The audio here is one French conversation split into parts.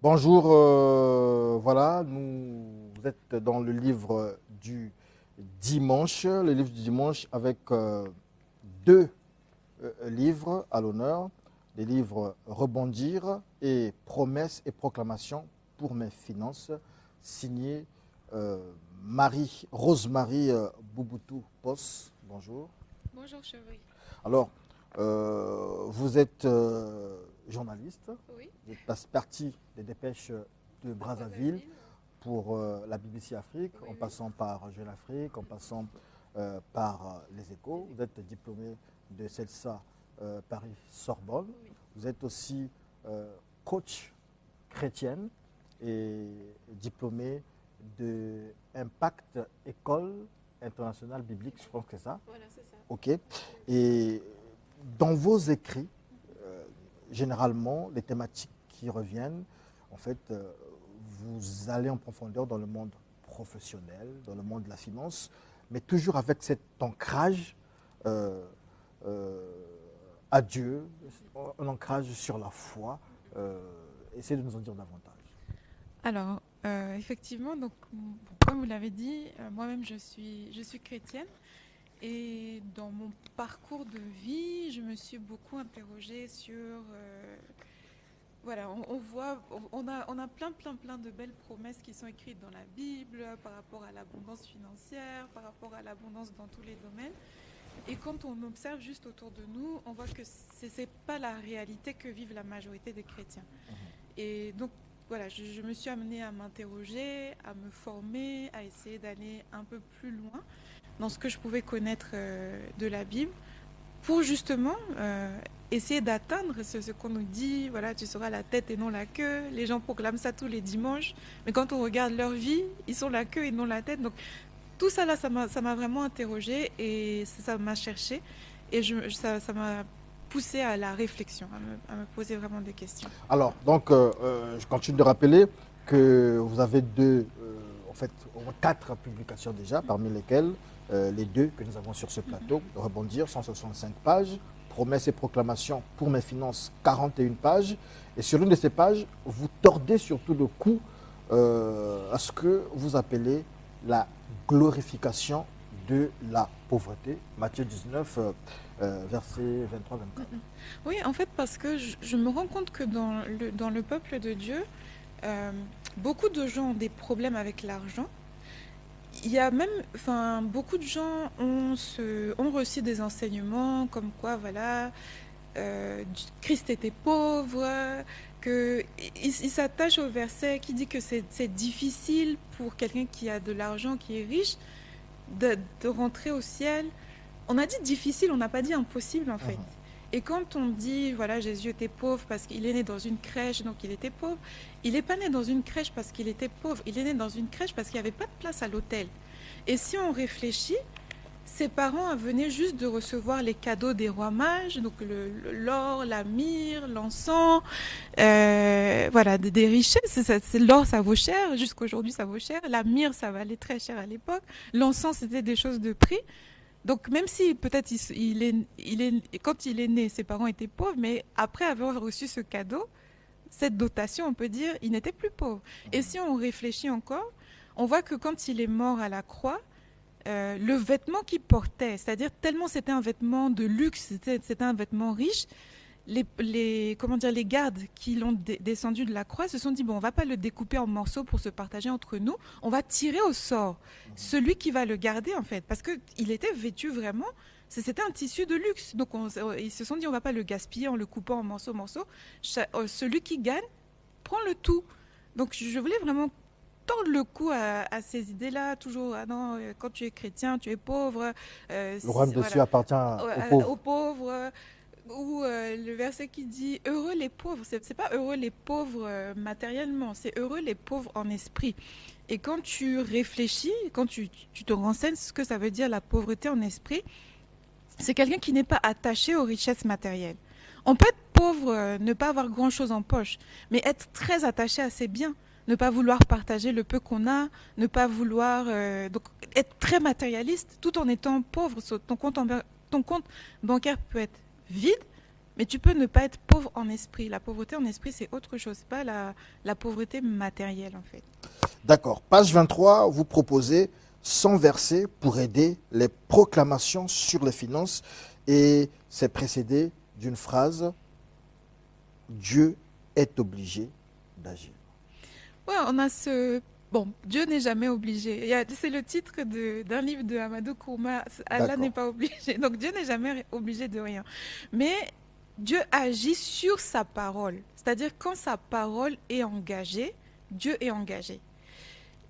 Bonjour, voilà, vous êtes dans le livre du dimanche, le livre du dimanche avec deux livres à l'honneur, les livres Rebondir et Promesses et proclamations pour mes finances, signé euh, Rosemary Bouboutou Pos. Bonjour. Bonjour chérie. Alors, vous êtes journaliste, Oui, vous êtes parti des dépêches de de Brazzaville Brazzaville. pour la BBC Afrique, Oui, en oui. passant par Jeune Afrique, en passant par Les Échos. Vous êtes diplômé de CELSA Paris-Sorbonne. Oui. Vous êtes aussi coach chrétienne et diplômé de Impact École internationale biblique, je pense que c'est ça. Voilà, c'est ça. OK. Et dans vos écrits, euh, généralement, les thématiques qui reviennent, en fait, vous allez en profondeur dans le monde professionnel, dans le monde de la finance, mais toujours avec cet ancrage euh, euh, à Dieu, un ancrage sur la foi. Essayez de nous en dire davantage. Alors, effectivement, donc, comme vous l'avez dit, moi-même je suis chrétienne et dans mon parcours de vie, je me suis beaucoup interrogée sur, voilà, on voit, on a plein de belles promesses qui sont écrites dans la Bible par rapport à l'abondance financière, par rapport à l'abondance dans tous les domaines. Et quand on observe juste autour de nous, on voit que ce n'est pas la réalité que vivent la majorité des chrétiens. Et donc, voilà, je me suis amenée à m'interroger, à me former, à essayer d'aller un peu plus loin dans ce que je pouvais connaître de la Bible pour justement essayer d'atteindre ce qu'on nous dit, voilà, tu seras la tête et non la queue. Les gens proclament ça tous les dimanches, mais quand on regarde leur vie, ils sont la queue et non la tête. Donc tout ça là, ça m'a vraiment interrogée et ça m'a cherché et ça m'a poussé à la réflexion, à me poser vraiment des questions. Alors, donc, je continue de rappeler que vous avez en fait, au moins quatre publications déjà, parmi lesquelles les deux que nous avons sur ce plateau, Rebondir, 165 pages, Promesses et proclamations pour mes finances, 41 pages. Et sur l'une de ces pages, vous tordez surtout le cou à ce que vous appelez la glorification de la pauvreté. Matthieu 19, versets 23-24. Oui, en fait, parce que je me rends compte que dans le peuple de Dieu, euh, beaucoup de gens ont des problèmes avec l'argent. Il y a même, enfin, beaucoup de gens ont reçu des enseignements comme quoi, voilà, Christ était pauvre, que il s'attache au verset qui dit que c'est difficile pour quelqu'un qui a de l'argent, qui est riche, de rentrer au ciel. On a dit difficile, on n'a pas dit impossible en fait. Et quand on dit, voilà, Jésus était pauvre parce qu'il est né dans une crèche, donc il était pauvre, il n'est pas né dans une crèche parce qu'il était pauvre, il est né dans une crèche parce qu'il n'y avait pas de place à l'hôtel. Et si on réfléchit, ses parents venaient juste de recevoir les cadeaux des rois mages, donc l'or, la myrrhe, l'encens, voilà, des richesses. L'or, ça vaut cher, jusqu'aujourd'hui, ça vaut cher. La myrrhe, ça valait très cher à l'époque. L'encens, c'était des choses de prix. Donc même si peut-être quand il est né, ses parents étaient pauvres, mais après avoir reçu ce cadeau, cette dotation, on peut dire, il n'était plus pauvre. Et si on réfléchit encore, on voit que quand il est mort à la croix, le vêtement qu'il portait, c'est-à-dire tellement c'était un vêtement de luxe, c'était un vêtement riche, comment dire, les gardes qui l'ont descendu de la croix se sont dit, bon, on va pas le découper en morceaux pour se partager entre nous, on va tirer au sort celui qui va le garder en fait, parce qu'il était vêtu vraiment, c'était un tissu de luxe. Donc ils se sont dit, on va pas le gaspiller en le coupant en morceaux. Celui qui gagne prend le tout. Donc je voulais vraiment tordre le cou à ces idées-là, toujours, ah non, quand tu es chrétien, tu es pauvre, Le royaume des cieux voilà, appartient aux pauvres. aux pauvres, ou le verset qui dit heureux les pauvres, c'est pas heureux les pauvres matériellement, c'est heureux les pauvres en esprit. Et quand tu réfléchis, quand tu te renseignes ce que ça veut dire la pauvreté en esprit, c'est quelqu'un qui n'est pas attaché aux richesses matérielles. On peut être pauvre, ne pas avoir grand-chose en poche, mais être très attaché à ses biens, ne pas vouloir partager le peu qu'on a, ne pas vouloir donc être très matérialiste tout en étant pauvre. Ton compte bancaire peut être vide, Mais tu peux ne pas être pauvre en esprit. La pauvreté en esprit, c'est autre chose. C'est pas la pauvreté matérielle, en fait. D'accord. Page 23, vous proposez 100 versets pour aider les proclamations sur les finances et c'est précédé d'une phrase « Dieu est obligé d'agir ». Ouais, on a ce... Bon, Dieu n'est jamais obligé. C'est le titre d'un livre de Amadou Kourma. Allah n'est pas obligé. Donc Dieu n'est jamais obligé de rien. Mais Dieu agit sur sa parole. C'est-à-dire quand sa parole est engagée, Dieu est engagé.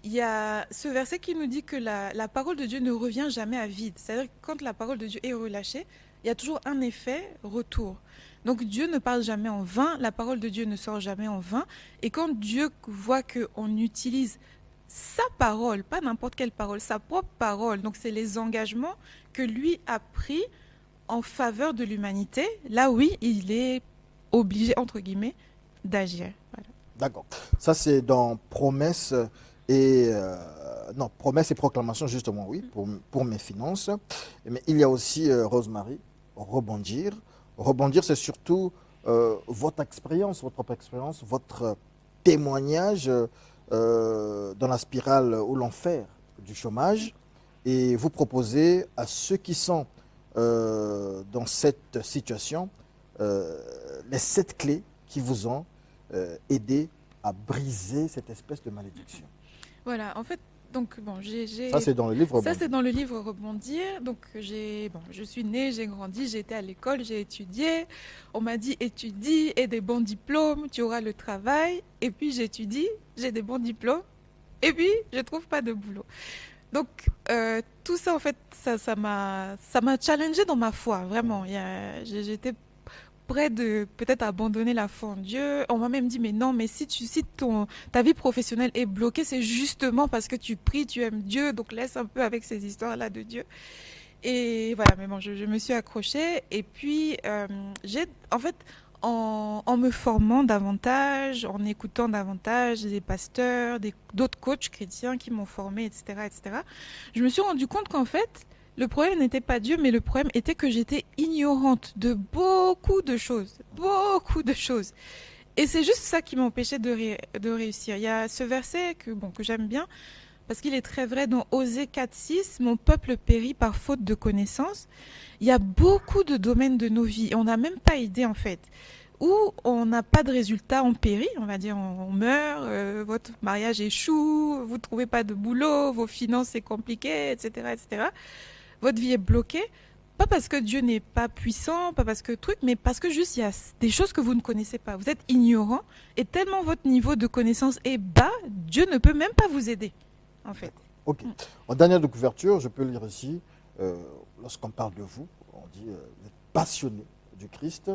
Il y a ce verset qui nous dit que la parole de Dieu ne revient jamais à vide. C'est-à-dire que quand la parole de Dieu est relâchée, il y a toujours un effet retour. Donc Dieu ne parle jamais en vain, la parole de Dieu ne sort jamais en vain. Et quand Dieu voit qu'on utilise sa parole, pas n'importe quelle parole, sa propre parole, donc c'est les engagements que lui a pris en faveur de l'humanité, là oui, il est obligé, entre guillemets, d'agir. Voilà. D'accord. Ça c'est dans Promesses et... non, Promesses et proclamations, justement, oui, pour mes finances. Mais il y a aussi, Rosemary, rebondir. Rebondir, c'est surtout votre expérience, votre propre expérience, votre témoignage dans la spirale ou l'enfer du chômage. Et vous proposez à ceux qui sont dans cette situation les 7 clés qui vous ont aidé à briser cette espèce de malédiction. Voilà, en fait, donc bon, ça c'est dans le livre Rebondir. Ça c'est dans le livre Rebondir. Donc je suis née, j'ai grandi, j'ai été à l'école, j'ai étudié. On m'a dit étudie et des bons diplômes, tu auras le travail. Et puis j'étudie, j'ai des bons diplômes. Et puis je trouve pas de boulot. Donc tout ça en fait, ça m'a challengé dans ma foi, vraiment. J'étais près de peut-être abandonner la foi en Dieu. On m'a même dit, mais non, mais si ta vie professionnelle est bloquée, c'est justement parce que tu pries, tu aimes Dieu, donc laisse un peu avec ces histoires-là de Dieu. Et voilà, mais bon, je me suis accrochée. Et puis, en fait, en me formant davantage, en écoutant davantage des pasteurs, d'autres coachs chrétiens qui m'ont formée, etc., je me suis rendu compte qu'en fait, le problème n'était pas Dieu, mais le problème était que j'étais ignorante de beaucoup de choses. Beaucoup de choses. Et c'est juste ça qui m'empêchait de réussir. Il y a ce verset que j'aime bien, parce qu'il est très vrai dans Osée 4,6, « Mon peuple périt par faute de connaissance ». Il y a beaucoup de domaines de nos vies. On n'a même pas idée, en fait. Où on n'a pas de résultat, on périt, on va dire, on meurt, votre mariage échoue, vous ne trouvez pas de boulot, vos finances, c'est compliqué, etc., etc. Votre vie est bloquée, pas parce que Dieu n'est pas puissant, pas parce que mais parce que juste il y a des choses que vous ne connaissez pas. Vous êtes ignorant et tellement votre niveau de connaissance est bas, Dieu ne peut même pas vous aider, en fait. Ok. En dernière de couverture, je peux lire ici, lorsqu'on parle de vous, on dit vous êtes passionné du Christ,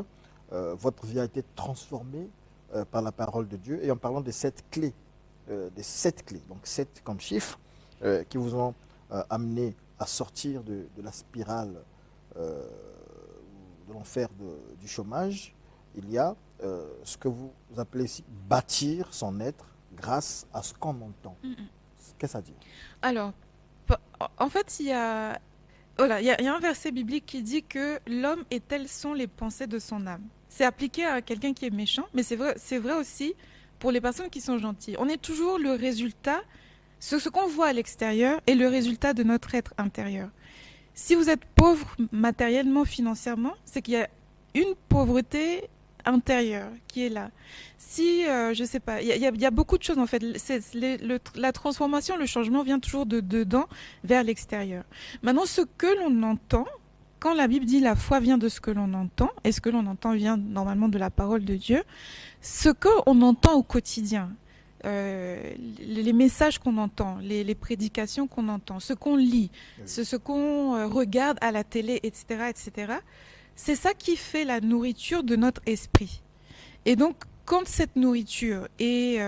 votre vie a été transformée par la parole de Dieu. Et en parlant des 7 clés, donc 7 comme chiffre, qui vous ont amené à sortir de la spirale de l'enfer du chômage, il y a ce que vous appelez ici bâtir son être grâce à ce qu'on entend. Qu'est-ce que ça dit? Alors, en fait, il y a un verset biblique qui dit que l'homme et telles sont les pensées de son âme. C'est appliqué à quelqu'un qui est méchant, mais c'est vrai aussi pour les personnes qui sont gentilles. On est toujours le résultat. Ce qu'on voit à l'extérieur est le résultat de notre être intérieur. Si vous êtes pauvre matériellement, financièrement, c'est qu'il y a une pauvreté intérieure qui est là. Si, je sais pas, il y a beaucoup de choses en fait. La transformation, le changement vient toujours de dedans vers l'extérieur. Maintenant, ce que l'on entend, quand la Bible dit la foi vient de ce que l'on entend, et ce que l'on entend vient normalement de la parole de Dieu, ce qu'on entend au quotidien, les messages qu'on entend, les prédications qu'on entend, ce qu'on lit, ce qu'on regarde à la télé, etc., c'est ça qui fait la nourriture de notre esprit. Et donc, quand cette nourriture est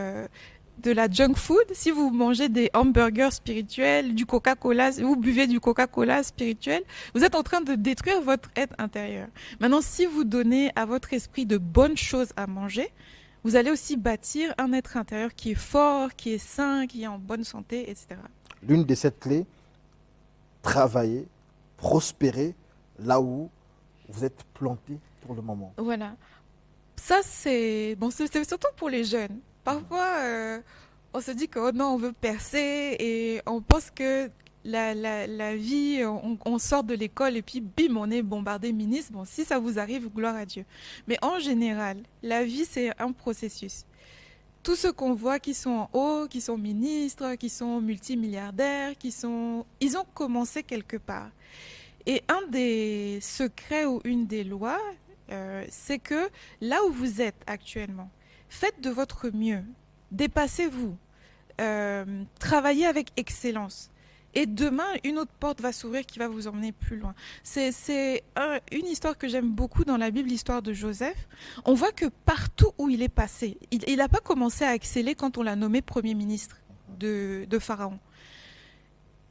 de la junk food, si vous mangez des hamburgers spirituels, du Coca-Cola, vous buvez du Coca-Cola spirituel, vous êtes en train de détruire votre être intérieur. Maintenant, si vous donnez à votre esprit de bonnes choses à manger, vous allez aussi bâtir un être intérieur qui est fort, qui est sain, qui est en bonne santé, etc. L'une des 7 clés, travailler, prospérer là où vous êtes planté pour le moment. Voilà. Ça, c'est bon, c'est surtout pour les jeunes. Parfois, on se dit que oh non, on veut percer et on pense que la vie, on sort de l'école et puis bim, on est bombardé ministre. Bon, si ça vous arrive, gloire à Dieu. Mais en général, la vie, c'est un processus. Tous ceux qu'on voit qui sont en haut, qui sont ministres, qui sont multimilliardaires, ils ont commencé quelque part. Et un des secrets ou une des lois, c'est que là où vous êtes actuellement, faites de votre mieux, dépassez-vous, travaillez avec excellence. Et demain, une autre porte va s'ouvrir qui va vous emmener plus loin. Une histoire que j'aime beaucoup dans la Bible, l'histoire de Joseph. On voit que partout où il est passé, il n'a pas commencé à exceller quand on l'a nommé Premier ministre de Pharaon.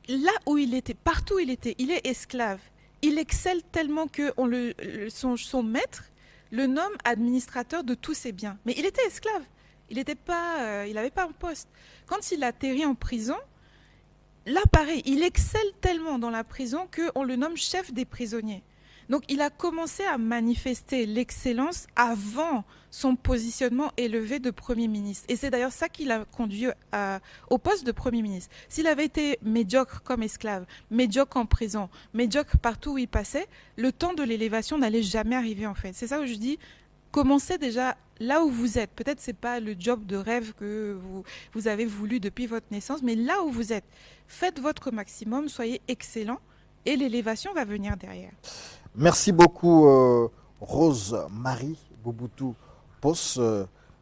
Là où il était, partout où il est esclave. Il excelle tellement que son maître le nomme administrateur de tous ses biens. Mais il était esclave. Il n'avait pas un poste. Quand il atterrit en prison, là pareil, il excelle tellement dans la prison qu'on le nomme chef des prisonniers. Donc il a commencé à manifester l'excellence avant son positionnement élevé de Premier ministre. Et c'est d'ailleurs ça qui l'a conduit au poste de Premier ministre. S'il avait été médiocre comme esclave, médiocre en prison, médiocre partout où il passait, le temps de l'élévation n'allait jamais arriver en fait. C'est ça où je dis, commencez déjà là où vous êtes. Peut-être ce n'est pas le job de rêve que vous avez voulu depuis votre naissance, mais là où vous êtes, faites votre maximum, soyez excellent et l'élévation va venir derrière. Merci beaucoup Rose-Marie Bouboutou Pos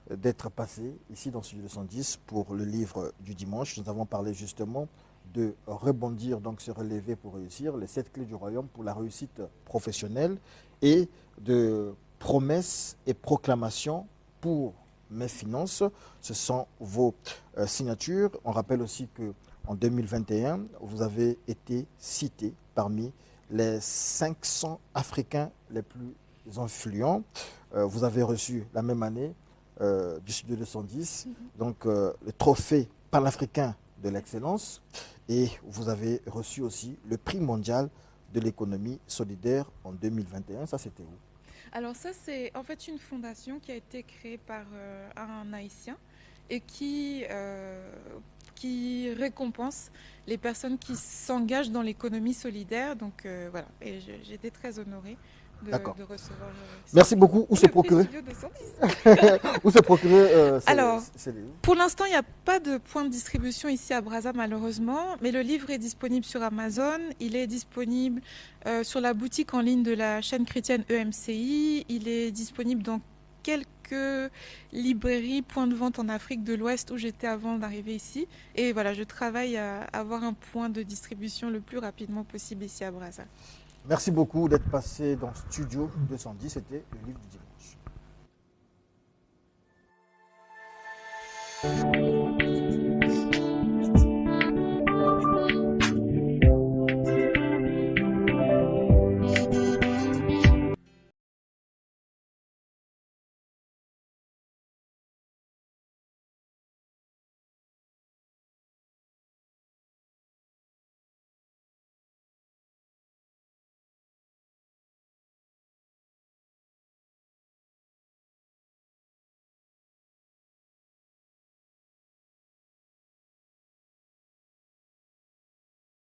d'être passée ici dans Studio 210 pour le livre du dimanche. Nous avons parlé justement de rebondir, donc se relever pour réussir, les 7 clés du royaume pour la réussite professionnelle et de promesses et proclamations pour mes finances. Ce sont vos signatures. On rappelle aussi qu'en 2021, vous avez été cité parmi les 500 Africains les plus influents. Vous avez reçu la même année du Studio 210, donc le trophée panafricain de l'excellence, et vous avez reçu aussi le prix mondial de l'économie solidaire en 2021. Ça, c'était où? Alors ça, c'est en fait une fondation qui a été créée par un Haïtien et qui récompense les personnes qui s'engagent dans l'économie solidaire. Donc voilà, et j'étais très honorée de recevoir. Merci beaucoup. Où se procurer Où se procurer Alors, pour l'instant, il n'y a pas de point de distribution ici à Brazza, malheureusement, mais le livre est disponible sur Amazon. Il est disponible sur la boutique en ligne de la chaîne chrétienne EMCI. Il est disponible dans quelques librairies, points de vente en Afrique de l'Ouest où j'étais avant d'arriver ici. Et voilà, je travaille à avoir un point de distribution le plus rapidement possible ici à Brazza. Merci beaucoup d'être passé dans Studio 210. C'était le livre du dimanche.